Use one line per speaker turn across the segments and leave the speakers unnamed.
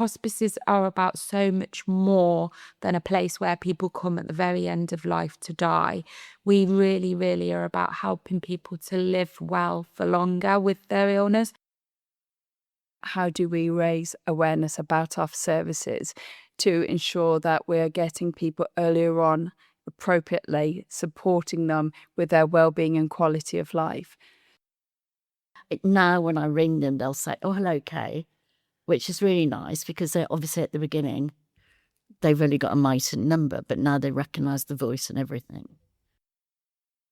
hospices are about so much more than a place where people come at the very end of life to die. We really, really are about helping people to live well for longer with their illness. How do we raise awareness about our services to ensure that we're getting people earlier on appropriately, supporting them with their well-being and quality of life?
Now when I ring them, they'll say, "Oh, hello, Kay," which is really nice because they're obviously at the beginning, they've only got a Myton number, but now they recognise the voice and everything.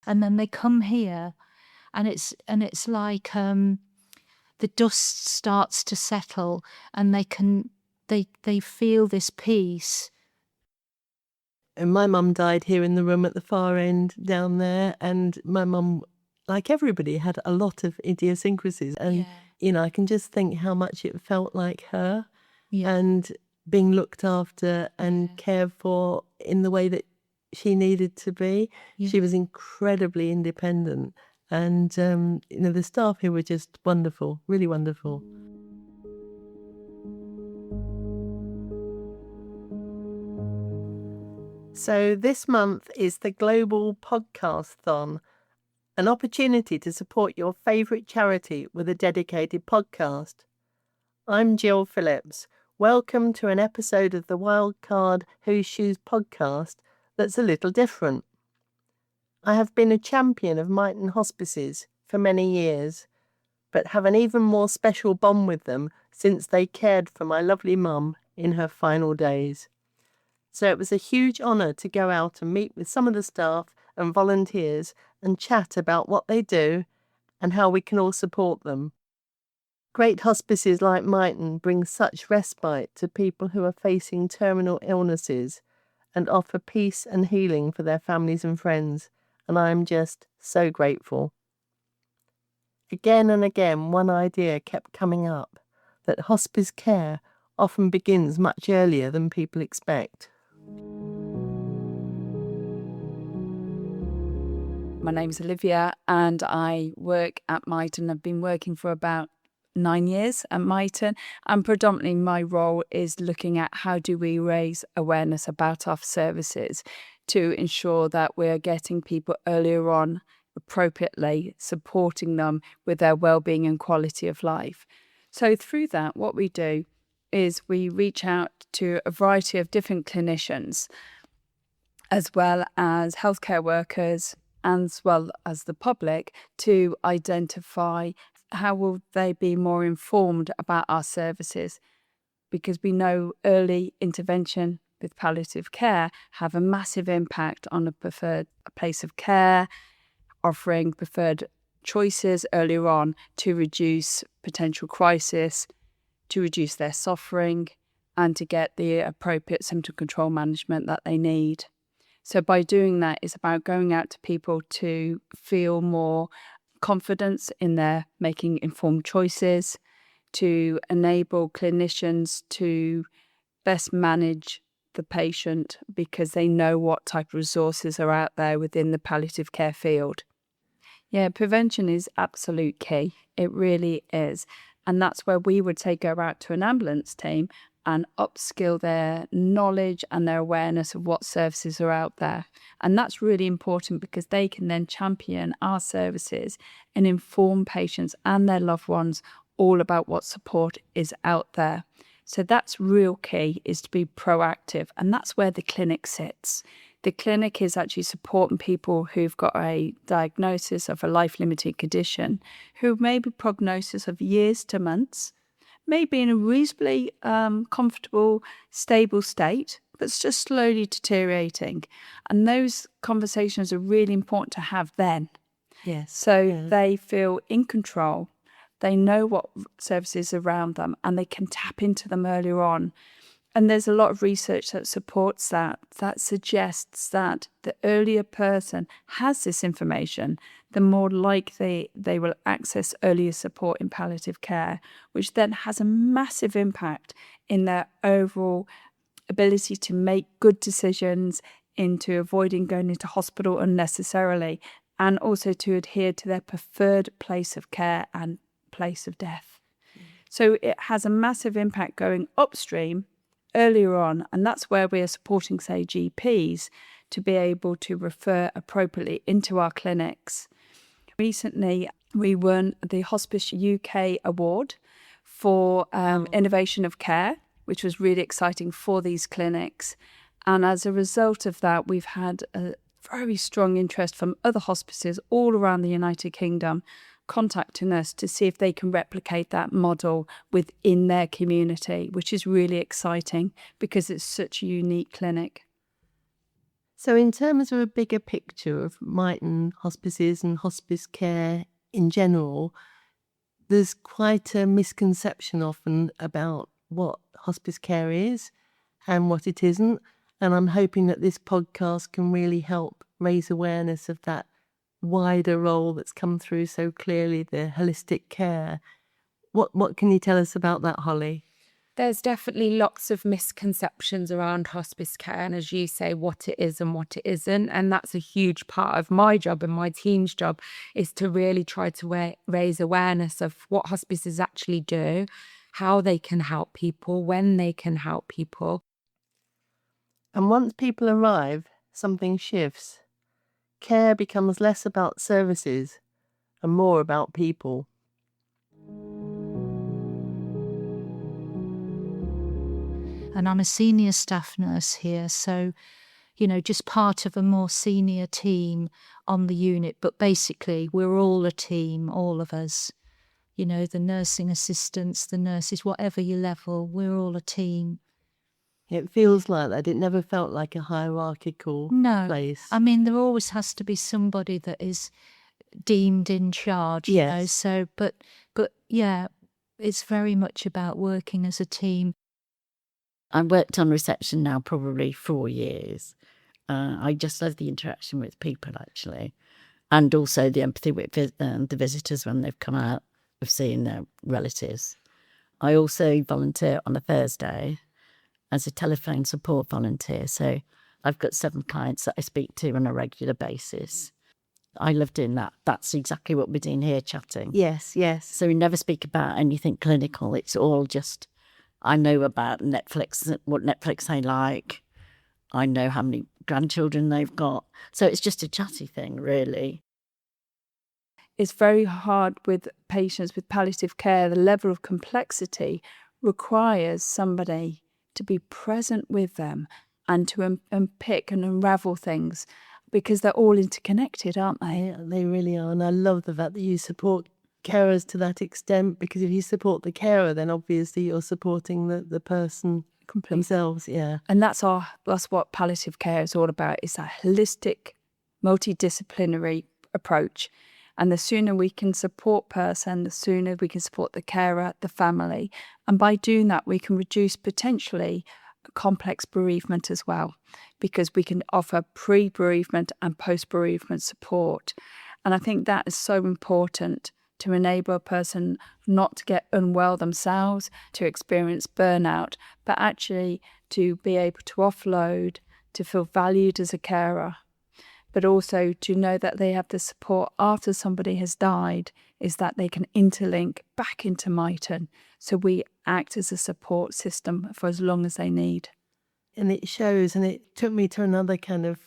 And then they come here and it's like the dust starts to settle and they feel this peace.
And my mum died here in the room at the far end down there, and my mum, like everybody, had a lot of idiosyncrasies. And, I can just think how much it felt like her and being looked after and cared for in the way that she needed to be. Yeah. She was incredibly independent. And, the staff here were just wonderful, really wonderful. So this month is the Global Podcasthon, an opportunity to support your favourite charity with a dedicated podcast. I'm Gill Phillips. Welcome to an episode of the Wildcard Whose Shoes podcast that's a little different. I have been a champion of Myton Hospices for many years, but have an even more special bond with them since they cared for my lovely mum in her final days. So it was a huge honour to go out and meet with some of the staff and volunteers and chat about what they do and how we can all support them. Great hospices like Myton bring such respite to people who are facing terminal illnesses and offer peace and healing for their families and friends, and I am just so grateful. Again and again, one idea kept coming up, that hospice care often begins much earlier than people expect.
My name's Olivia and I work at Myton. I've been working for about 9 years at Myton, and predominantly my role is looking at how do we raise awareness about our services to ensure that we're getting people earlier on appropriately, supporting them with their well-being and quality of life. So through that, what we do is we reach out to a variety of different clinicians, as well as healthcare workers, as well as the public, to identify how will they be more informed about our services, because we know early intervention with palliative care have a massive impact on a preferred place of care, offering preferred choices earlier on to reduce potential crisis, to reduce their suffering, and to get the appropriate symptom control management that they need. So by doing that, it's about going out to people to feel more confidence in their making informed choices, to enable clinicians to best manage the patient because they know what type of resources are out there within the palliative care field. Yeah, prevention is absolute key. It really is. And that's where we would say go out to an ambulance team and upskill their knowledge and their awareness of what services are out there. And that's really important because they can then champion our services and inform patients and their loved ones all about what support is out there. So that's real key, is to be proactive. And that's where the clinic sits. The clinic is actually supporting people who've got a diagnosis of a life-limiting condition, who may be prognosis of years to months, may be in a reasonably comfortable, stable state, but it's just slowly deteriorating. And those conversations are really important to have then.
Yes.
So they feel in control, they know what services are around them, and they can tap into them earlier on. And there's a lot of research that supports that suggests that the earlier person has this information, the more likely they will access earlier support in palliative care, which then has a massive impact in their overall ability to make good decisions, into avoiding going into hospital unnecessarily, and also to adhere to their preferred place of care and place of death. So it has a massive impact going upstream earlier on, and that's where we are supporting, say, GPs to be able to refer appropriately into our clinics. Recently, we won the Hospice UK Award for Innovation of Care, which was really exciting for these clinics. And as a result of that, we've had a very strong interest from other hospices all around the United Kingdom contacting us to see if they can replicate that model within their community, which is really exciting because it's such a unique clinic.
So in terms of a bigger picture of Myton Hospices and hospice care in general, there's quite a misconception often about what hospice care is and what it isn't. And I'm hoping that this podcast can really help raise awareness of that wider role that's come through so clearly, the holistic care. What can you tell us about that, Holly?
There's definitely lots of misconceptions around hospice care, and as you say, what it is and what it isn't. And that's a huge part of my job and my team's job, is to really try to raise awareness of what hospices actually do, how they can help people, when they can help people.
And once people arrive, something shifts. Care becomes less about services and more about people.
And I'm a senior staff nurse here, so, just part of a more senior team on the unit. But basically, we're all a team, all of us. The nursing assistants, the nurses, whatever your level, we're all a team.
It feels like that. It never felt like a hierarchical place.
I mean, there always has to be somebody that is deemed in charge,
Yes.
So, but yeah, it's very much about working as a team.
I worked on reception now probably 4 years. I just love the interaction with people, actually, and also the empathy with the visitors when they've come out of seeing their relatives. I also volunteer on a Thursday as a telephone support volunteer. So I've got 7 clients that I speak to on a regular basis. I love doing that. That's exactly what we're doing here, chatting.
Yes.
So we never speak about anything clinical. It's all just, I know about Netflix, what Netflix they like. I know how many grandchildren they've got. So it's just a chatty thing, really.
It's very hard with patients with palliative care. The level of complexity requires somebody to be present with them and to unpick and unravel things, because they're all interconnected, aren't they?
Yeah, they really are. And I love the fact that you support carers to that extent, because if you support the carer, then obviously you're supporting the person themselves. Yeah.
And that's what palliative care is all about. It's a holistic, multidisciplinary approach. And the sooner we can support person, the sooner we can support the carer, the family. And by doing that, we can reduce potentially complex bereavement as well, because we can offer pre-bereavement and post-bereavement support. And I think that is so important to enable a person not to get unwell themselves, to experience burnout, but actually to be able to offload, to feel valued as a carer, but also to know that they have the support after somebody has died, is that they can interlink back into Myton. So we act as a support system for as long as they need.
And it shows, and it took me to another kind of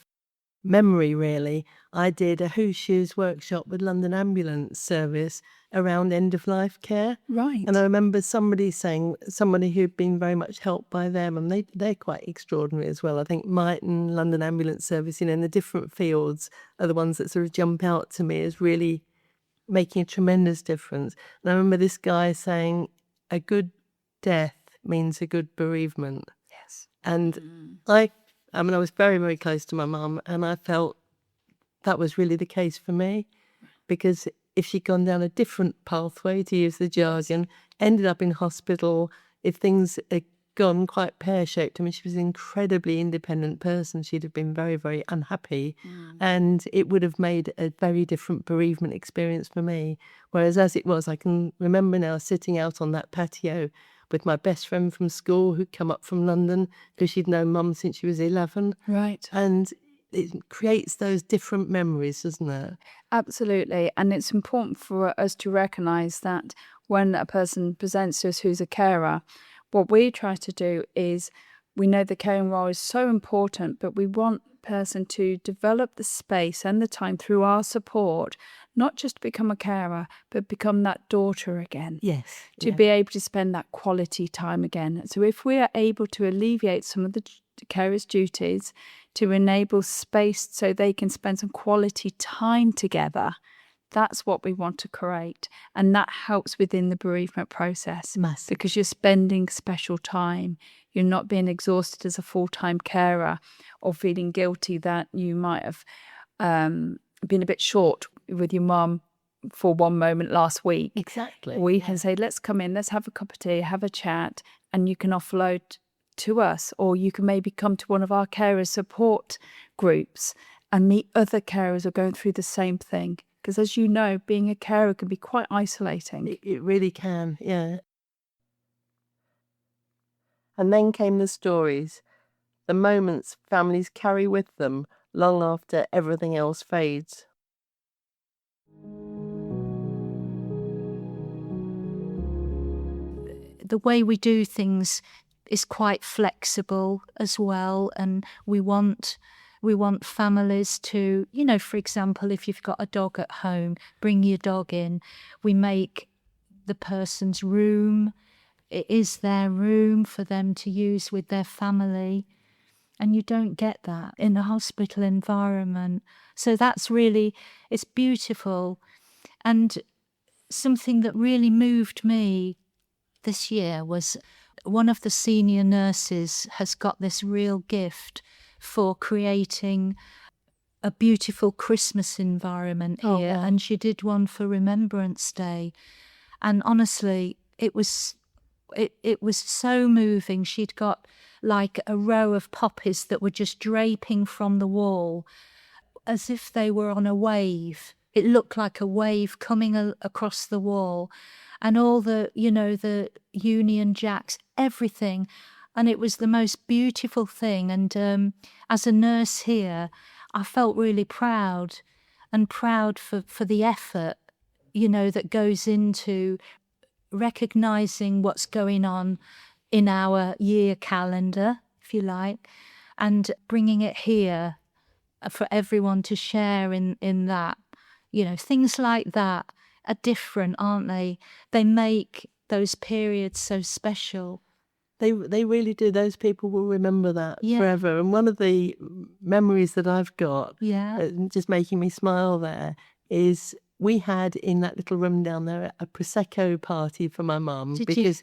memory, really. I did a Who Shoes workshop with London Ambulance Service around end-of-life care.
Right.
And I remember somebody saying, somebody who'd been very much helped by them, and they're quite extraordinary as well. I think Myton, London Ambulance Service, in the different fields are the ones that sort of jump out to me as really making a tremendous difference. And I remember this guy saying, a good death means a good bereavement.
Yes.
And I was very, very close to my mum, and I felt that was really the case for me, because if she'd gone down a different pathway, to use the jargon, ended up in hospital, if things had gone quite pear-shaped, I mean, she was an incredibly independent person. She'd have been very, very unhappy, and it would have made a very different bereavement experience for me. Whereas as it was, I can remember now sitting out on that patio with my best friend from school who'd come up from London, because she'd known mum since she was 11.
Right.
And it creates those different memories, doesn't it?
Absolutely. And it's important for us to recognise that when a person presents to us who's a carer, what we try to do is, we know the caring role is so important, but we want the person to develop the space and the time through our support, not just to become a carer, but become that daughter again.
Yes.
To be able to spend that quality time again. So if we are able to alleviate some of the carers' duties, to enable space so they can spend some quality time together, that's what we want to create. And that helps within the bereavement process.
Massive.
Because you're spending special time. You're not being exhausted as a full-time carer or feeling guilty that you might have been a bit short with your mum for one moment last week.
Exactly.
We can say, let's come in, let's have a cup of tea, have a chat, and you can offload to us, or you can maybe come to one of our carers support groups and meet other carers who are going through the same thing. Because as you know, being a carer can be quite isolating.
It really can, yeah. And then came the stories, the moments families carry with them long after everything else fades.
The way we do things is quite flexible as well, and we want families to, for example, if you've got a dog at home, bring your dog in. We make the person's room, it is their room for them to use with their family, and you don't get that in a hospital environment. So that's really, it's beautiful. And something that really moved me this year was one of the senior nurses has got this real gift for creating a beautiful Christmas environment here.
wow.
And she did one for Remembrance Day. And honestly, it was so moving. She'd got like a row of poppies that were just draping from the wall as if they were on a wave. It looked like a wave coming across the wall, and all the Union Jacks, everything. And it was the most beautiful thing. And as a nurse here, I felt really proud for the effort, that goes into recognising what's going on in our year calendar, if you like, and bringing it here for everyone to share in that. Things like that are different, aren't they? They make those periods so special.
They really do. Those people will remember that
Yeah.
forever. And one of the memories that I've got,
Yeah.
just making me smile there, is we had in that little room down there a Prosecco party for my mum.
Did you?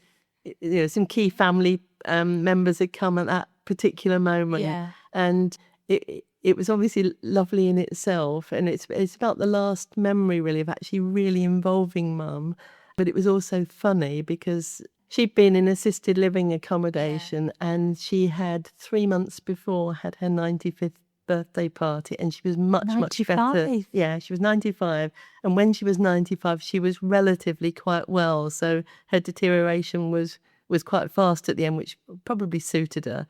Because some key family members had come at that particular moment.
Yeah.
And it was obviously lovely in itself. And it's about the last memory, really, of actually really involving mum. But it was also funny because she'd been in assisted living accommodation, and she had 3 months before had her 95th birthday party, and she was much better.
95?
Yeah, she was 95. And when she was 95, she was relatively quite well. So her deterioration was quite fast at the end, which probably suited her.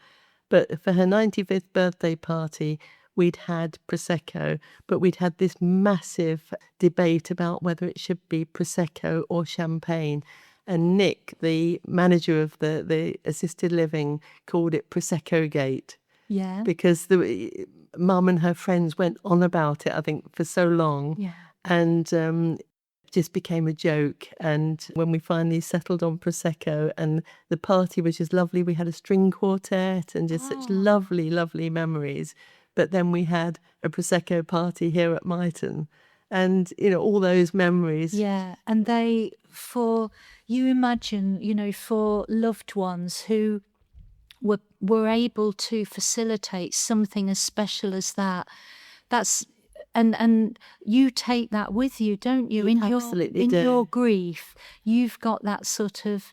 But for her 95th birthday party, we'd had Prosecco, but we'd had this massive debate about whether it should be Prosecco or champagne. And Nick, the manager of the assisted living, called it Prosecco Gate.
Yeah.
Because the mum and her friends went on about it, I think, for so long.
Yeah.
And just became a joke. And when we finally settled on Prosecco, and the party was just lovely, we had a string quartet and just such lovely, lovely memories. But then we had a Prosecco party here at Myton. And, all those memories.
Yeah. And you imagine, for loved ones who were able to facilitate something as special as that. And you take that with you, don't you? In
Absolutely
in
do.
your grief, you've got that sort of,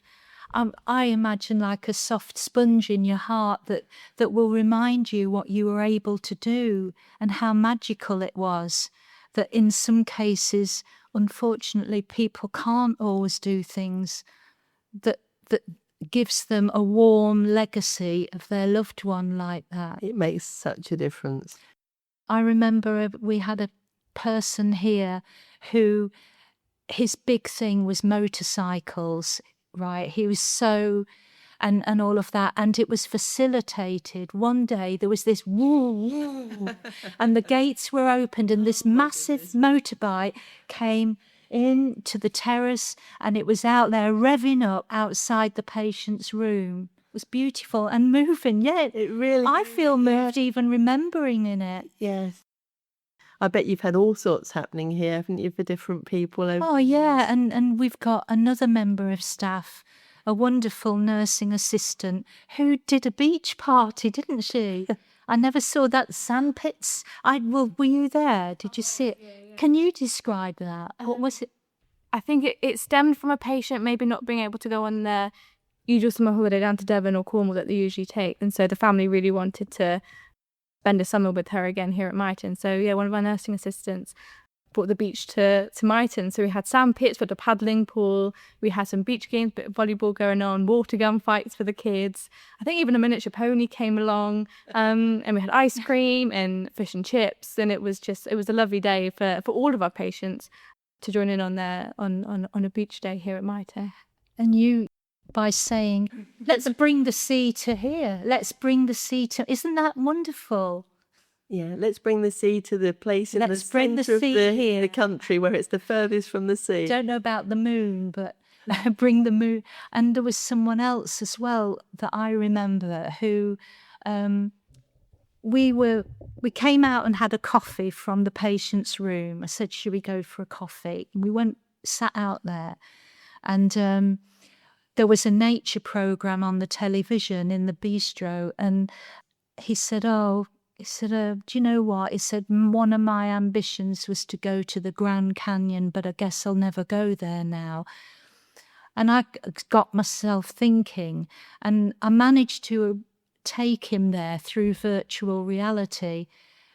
I imagine, like a soft sponge in your heart that will remind you what you were able to do and how magical it was. That in some cases, unfortunately, people can't always do things that gives them a warm legacy of their loved one like that.
It makes such a difference.
I remember we had a person here who his big thing was motorcycles, right? He was so, and all of that. And it was facilitated. One day there was this woo, woo, and the gates were opened and this massive motorbike came into the terrace and it was out there revving up outside the patient's room. It was beautiful and moving. Yeah,
It really.
I feel moved even remembering in it.
Yes. I bet you've had all sorts happening here, haven't you, for different people?
Oh, yeah. And we've got another member of staff, a wonderful nursing assistant, who did a beach party, didn't she? I never saw that. Sandpits. Well, were you there? Did you see it?
Yeah.
Can you describe that? What was it?
I think it stemmed from a patient maybe not being able to go on their usual summer holiday down to Devon or Cornwall that they usually take. And so the family really wanted to spend a summer with her again here at Myton. So yeah, one of our nursing assistants brought the beach to Myton. So we had sand pits, we had a paddling pool, we had some beach games, bit of volleyball going on, water gun fights for the kids. I think even a miniature pony came along, and we had ice cream and fish and chips. And it was a lovely day for all of our patients to join in on a beach day here at Myton.
And you, by saying, let's bring the sea to here. Let's bring the sea to... Isn't that wonderful?
Yeah, let's bring the sea to the place in
Let's
the
bring the
centre of
sea here.
the country where it's the furthest from the sea.
Don't know about the moon, but bring the moon. And there was someone else as well that I remember who we came out and had a coffee from the patient's room. I said, should we go for a coffee? And we went, sat out there, and there was a nature program on the television in the bistro, and he said, do you know what? He said, one of my ambitions was to go to the Grand Canyon, but I guess I'll never go there now. And I got myself thinking, and I managed to take him there through virtual reality.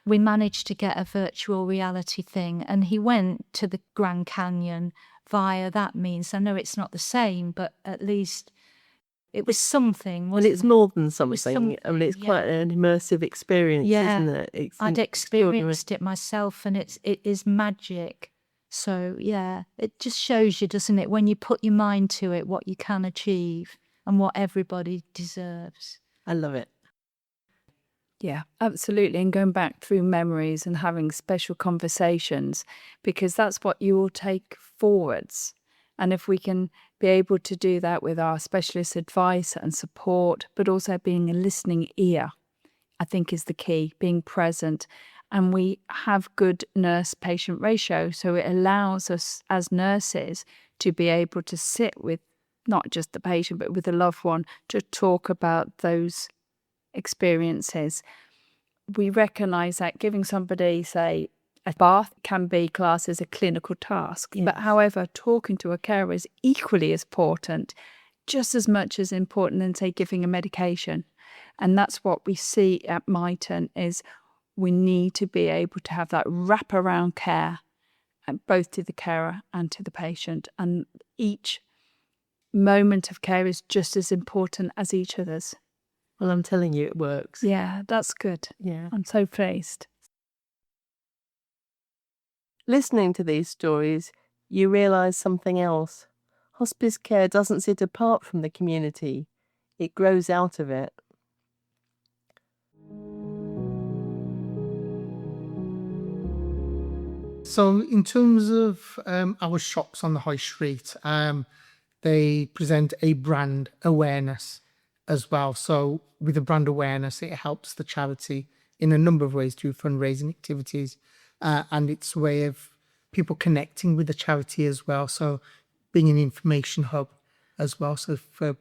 We managed to get a virtual reality thing, and he went to the Grand Canyon via that means. I know it's not the same, but at least it was something.
Well, it's more than something.
something,
I mean, it's
yeah.
quite an immersive experience,
Yeah.
isn't it?
I'd experienced it myself, and it is magic. So yeah, it just shows you, doesn't it, when you put your mind to it, what you can achieve and what everybody deserves.
I love it.
Yeah, absolutely. And going back through memories and having special conversations, because that's what you will take forwards. And if we can be able to do that with our specialist advice and support, but also being a listening ear, I think is the key, being present. And we have good nurse-patient ratio, so it allows us as nurses to be able to sit with not just the patient, but with the loved one to talk about those experiences. We recognise that giving somebody, say, a bath can be classed as a clinical task.
Yes.
But however, talking to a carer is equally as important, just as much as important than, say, giving a medication. And that's what we see at Myton is we need to be able to have that wraparound care, both to the carer and to the patient. And each moment of care is just as important as each other's.
Well, I'm telling you, it works.
Yeah, that's good.
Yeah.
I'm so pleased.
Listening to these stories, you realise something else. Hospice care doesn't sit apart from the community. It grows out of it.
So in terms of our shops on the high street, they present a brand awareness as well. So with the brand awareness, it helps the charity in a number of ways through fundraising activities, and it's a way of people connecting with the charity as well. So being an information hub as well. So for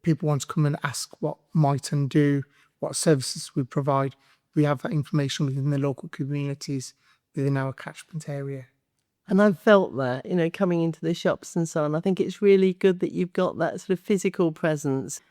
people want to come and ask what Myton do, what services we provide, we have that information within the local communities within our catchment area.
And I've felt that, coming into the shops and so on. I think it's really good that you've got that sort of physical presence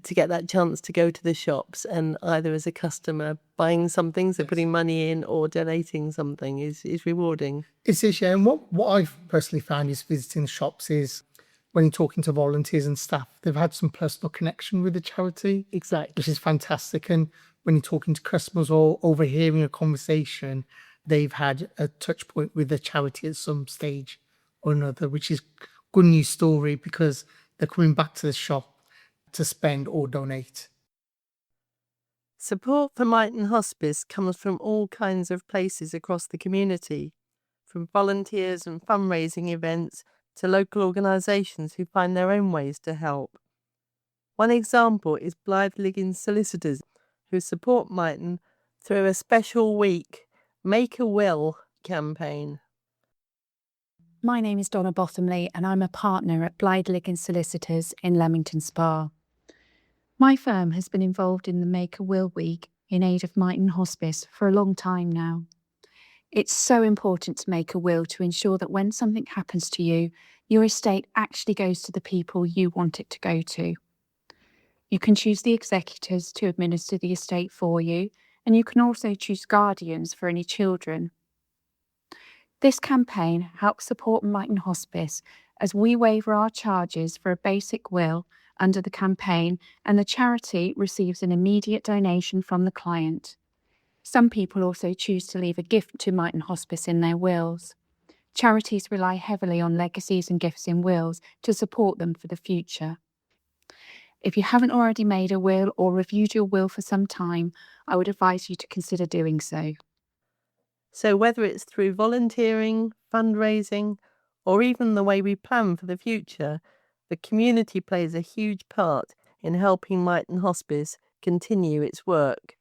to get that chance to go to the shops and either as a customer buying something, so putting money in, or donating something is rewarding.
It is, yeah. And what I've personally found is visiting the shops is when you're talking to volunteers and staff, they've had some personal connection with the charity.
Exactly.
Which is fantastic. And when you're talking to customers or overhearing a conversation, they've had a touch point with the charity at some stage or another, which is good news story because they're coming back to the shop to spend or donate.
Support for Myton Hospice comes from all kinds of places across the community, from volunteers and fundraising events to local organisations who find their own ways to help. One example is Blythe Liggins Solicitors, who support Myton through a special week, Make a Will campaign.
My name is Donna Bottomley and I'm a partner at Blythe Liggins Solicitors in Leamington Spa. My firm has been involved in the Make a Will Week in aid of Myton Hospice for a long time now. It's so important to make a will to ensure that when something happens to you, your estate actually goes to the people you want it to go to. You can choose the executors to administer the estate for you, and you can also choose guardians for any children. This campaign helps support Myton Hospice as we waiver our charges for a basic will under the campaign, and the charity receives an immediate donation from the client. Some people also choose to leave a gift to Myton Hospice in their wills. Charities rely heavily on legacies and gifts in wills to support them for the future. If you haven't already made a will or reviewed your will for some time, I would advise you to consider doing so.
So whether it's through volunteering, fundraising, or even the way we plan for the future, the community plays a huge part in helping Myton Hospice continue its work.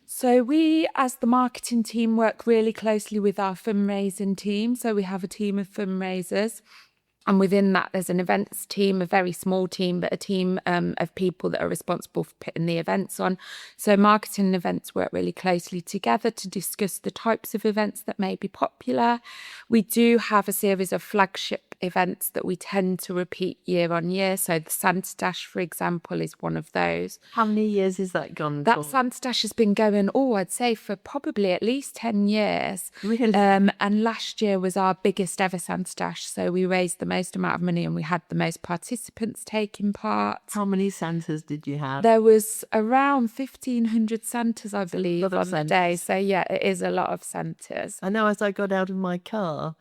So we, as the marketing team, work really closely with our fundraising team. So we have a team of fundraisers. And within that, there's an events team, a very small team, but a team of people that are responsible for putting the events on. So marketing and events work really closely together to discuss the types of events that may be popular. We do have a series of flagship events that we tend to repeat year on year. So the Santa Dash, for example, is one of those.
How many years has that gone
That
for?
Santa Dash has been going, I'd say for probably at least 10 years.
Really?
And last year was our biggest ever Santa Dash. So we raised the most amount of money and we had the most participants taking part.
How many Santas did you have?
There was around 1,500 Santas, I believe,
lot of
on the day. So yeah, it is a lot of Santas.
I know as I got out of my car,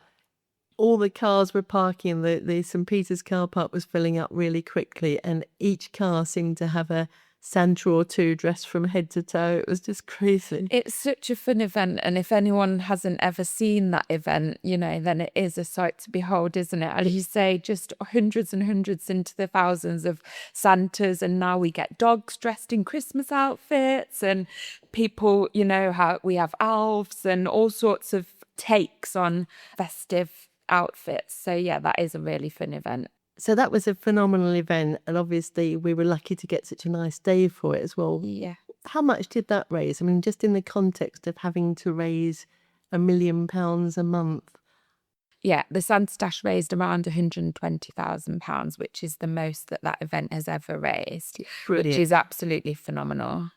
all the cars were parking. The St. Peter's car park was filling up really quickly, and each car seemed to have a Santa or two dressed from head to toe. It was just crazy.
It's such a fun event, and if anyone hasn't ever seen that event, then it is a sight to behold, isn't it? As you say, just hundreds and hundreds into the thousands of Santas, and now we get dogs dressed in Christmas outfits, and people, how we have elves and all sorts of takes on festive outfits. So yeah, that is a really fun event.
So that was a phenomenal event, and obviously we were lucky to get such a nice day for it as well.
Yeah.
How much did that raise? I mean, just in the context of having to raise £1 million a month.
Yeah, the Santa Dash raised around £120,000, which is the most that event has ever raised,
Brilliant.
which is absolutely phenomenal.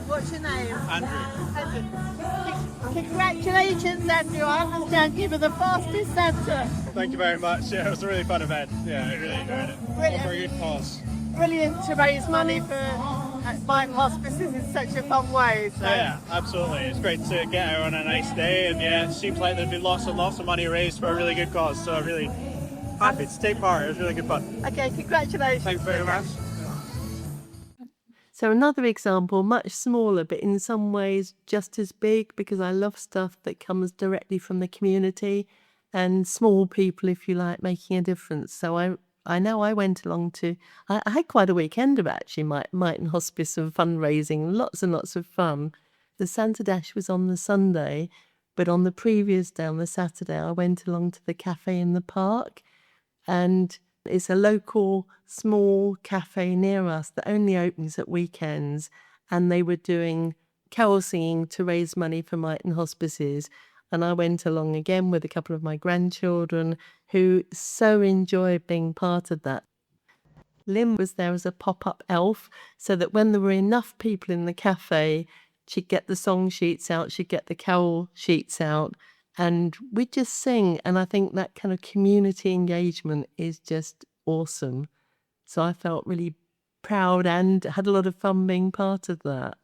What's your name?
Andrew.
Congratulations, Andrew. I understand you were the fastest Santa.
Thank you very much. Yeah, it was a really fun event. Yeah, I really enjoyed it.
Brilliant.
All very good cause.
Brilliant to raise money for Myton Hospices in such a fun way. So.
Yeah, absolutely. It's great to get out on a nice day, and yeah, it seems like there'd been lots and lots of money raised for a really good cause. So I'm really happy to take part. It was really good fun.
Okay, congratulations.
Thanks very much.
So another example, much smaller, but in some ways just as big, because I love stuff that comes directly from the community and small people, if you like, making a difference. So I know I went along to, I had quite a weekend of actually Myton Hospice and fundraising, lots and lots of fun. The Santa Dash was on the Sunday, but on the previous day, on the Saturday, I went along to the cafe in the park, and it's a local small cafe near us that only opens at weekends, and they were doing carol singing to raise money for Myton Hospices. And I went along again with a couple of my grandchildren who so enjoyed being part of that. Lynn was there as a pop-up elf, so that when there were enough people in the cafe, she'd get the song sheets out, she'd get the carol sheets out, and we'd just sing. And I think that kind of community engagement is just awesome. So I felt really proud and had a lot of fun being part of that.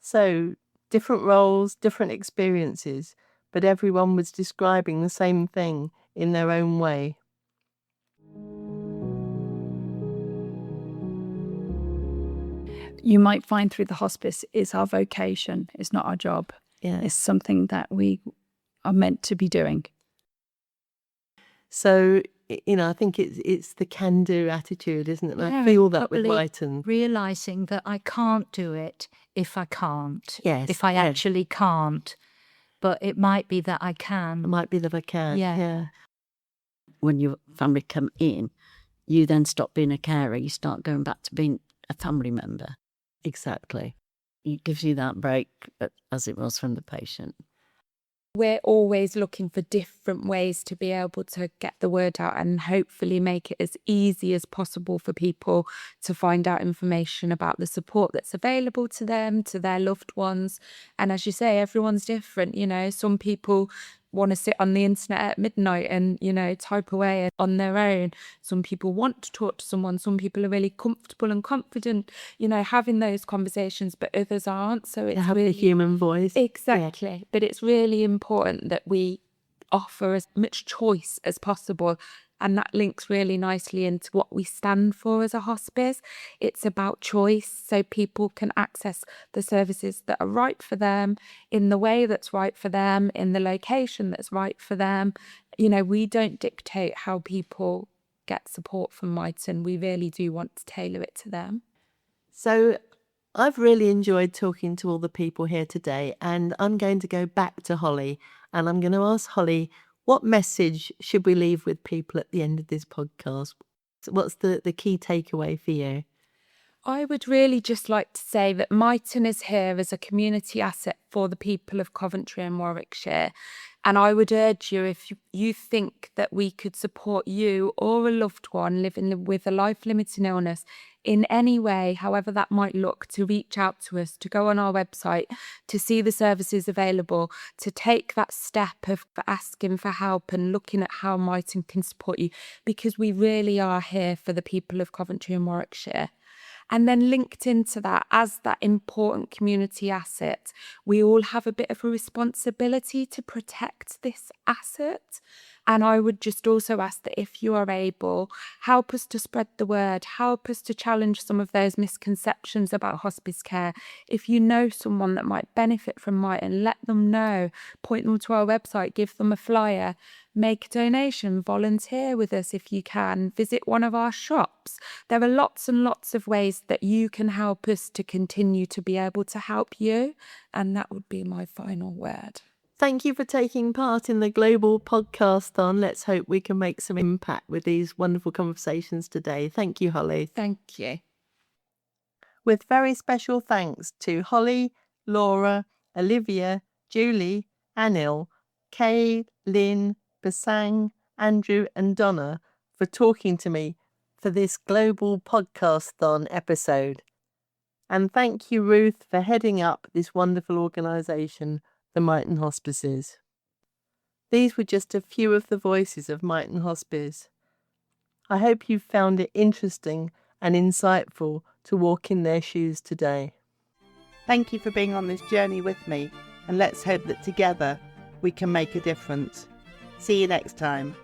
So, different roles, different experiences, but everyone was describing the same thing in their own way.
You might find through the hospice is our vocation. It's not our job.
Yeah.
It's something that we are meant to be doing.
So, I think it's the can-do attitude, isn't it? And I
Yeah,
feel that with
probably
Myton.
realising that I can't do it if I can't.
Yes,
If I
yes.
actually can't. But it might be that I
It
can.
might be that I can.
Yeah.
When your family come in, you then stop being a carer. You start going back to being a family member.
Exactly.
It gives you that break, as it was from the patient.
We're always looking for different ways to be able to get the word out and hopefully make it as easy as possible for people to find out information about the support that's available to them, to their loved ones. And as you say, everyone's different. Some people want to sit on the internet at midnight and, type away on their own. Some people want to talk to someone. Some people are really comfortable and confident, having those conversations, but others aren't. So it's
To have
really
the human voice.
Exactly. But it's really important that we offer as much choice as possible. And that links really nicely into what we stand for as a hospice. It's about choice, so people can access the services that are right for them, in the way that's right for them, in the location that's right for them. We don't dictate how people get support from Myton. We really do want to tailor it to them.
So I've really enjoyed talking to all the people here today, and I'm going to go back to Holly, and I'm going to ask Holly, what message should we leave with people at the end of this podcast? What's the key takeaway for you?
I would really just like to say that Myton is here as a community asset for the people of Coventry and Warwickshire. And I would urge you, if you think that we could support you or a loved one living with a life-limiting illness in any way, however that might look, to reach out to us, to go on our website, to see the services available, to take that step of asking for help and looking at how Myton can support you, because we really are here for the people of Coventry and Warwickshire. And then linked into that, as that important community asset, we all have a bit of a responsibility to protect this asset. And I would just also ask that if you are able, help us to spread the word, help us to challenge some of those misconceptions about hospice care. If you know someone that might benefit from Myton, let them know, point them to our website, give them a flyer, make a donation, volunteer with us if you can, visit one of our shops. There are lots and lots of ways that you can help us to continue to be able to help you. And that would be my final word.
Thank you for taking part in the Global Podcasthon. Let's hope we can make some impact with these wonderful conversations today. Thank you, Holly.
Thank you.
With very special thanks to Holly, Laura, Olivia, Julie, Anil, Kay, Lynn, Basang, Andrew and Donna for talking to me for this Global Podcasthon episode. And thank you, Ruth, for heading up this wonderful organisation, the Myton Hospices. These were just a few of the voices of Myton Hospice. I hope you found it interesting and insightful to walk in their shoes today. Thank you for being on this journey with me, and let's hope that together we can make a difference. See you next time.